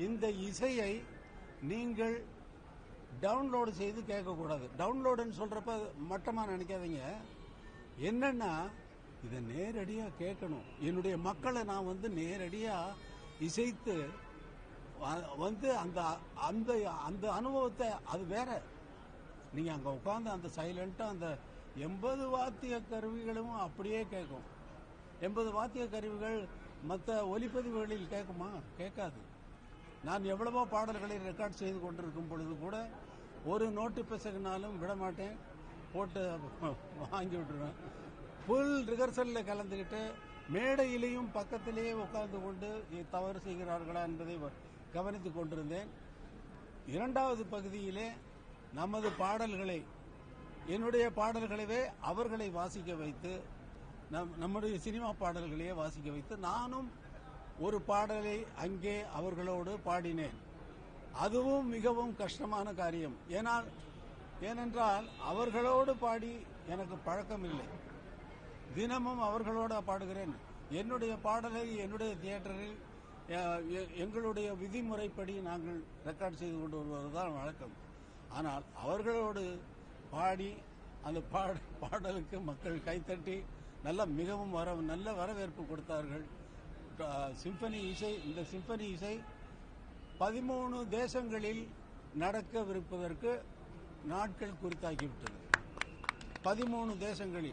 இந்த இசையை நீங்கள் டவுன்லோடு செய்து கேட்கக்கூடாது. டவுன்லோடுன்னு சொல்றப்ப மட்டமா நினைக்காதீங்க. என்னன்னா இதை நேரடியா கேட்கணும். என்னுடைய மக்களை நான் நேரடியா இசைத்து அந்த அந்த அந்த அனுபவத்தை, அது வேற. நீங்க அங்க உட்கார்ந்து அந்த சைலண்டா அந்த 80 வாத்திய கருவிகளும் அப்படியே கேட்கும். 80 வாத்திய கருவிகள் மற்ற ஒலிப்பதிவுகளில் கேட்குமா? கேட்காது. நான் எவ்வளவோ பாடல்களை ரெக்கார்ட் செய்து கொண்டிருக்கும் பொழுது கூட ஒரு நோட்டு பிசகுனாலும் விடமாட்டேன், போட்டு வாங்கி விட்டுருவேன். ஃபுல் ரிஹர்சலில் கலந்துக்கிட்டு மேடையிலையும் பக்கத்திலேயே உட்கார்ந்து கொண்டு தவறு செய்கிறார்களா என்பதை கவனித்துக் கொண்டிருந்தேன். இரண்டாவது பகுதியிலே நமது பாடல்களை, என்னுடைய பாடல்களவே அவர்களை வாசிக்க வைத்து, நம்முடைய சினிமா பாடல்களையே வாசிக்க வைத்து நானும் ஒரு பாடலை அங்கே அவர்களோடு பாடினேன். அதுவும் மிகவும் கஷ்டமான காரியம். ஏனென்றால் அவர்களோடு பாடி எனக்கு பழக்கம் இல்லை. தினமும் அவர்களோட பாடுகிறேன். என்னுடைய பாடலை என்னுடைய தியேட்டரில் எங்களுடைய விதிமுறைப்படி நாங்கள் ரெக்கார்ட் செய்து கொண்டு வருவதுதான் வழக்கம். ஆனால் அவர்களோடு பாடி அந்த பாடலுக்கு மக்கள் கைத்தட்டி மிகவும் நல்ல வரவேற்பு கொடுத்தார்கள். சிம்பனி இசை, இந்த சிம்பனி இசை 13 தேசங்களில் நடக்கவிருப்பதற்கு நாட்கள் குறித்தாக்கிவிட்டது. 13 தேசங்களில்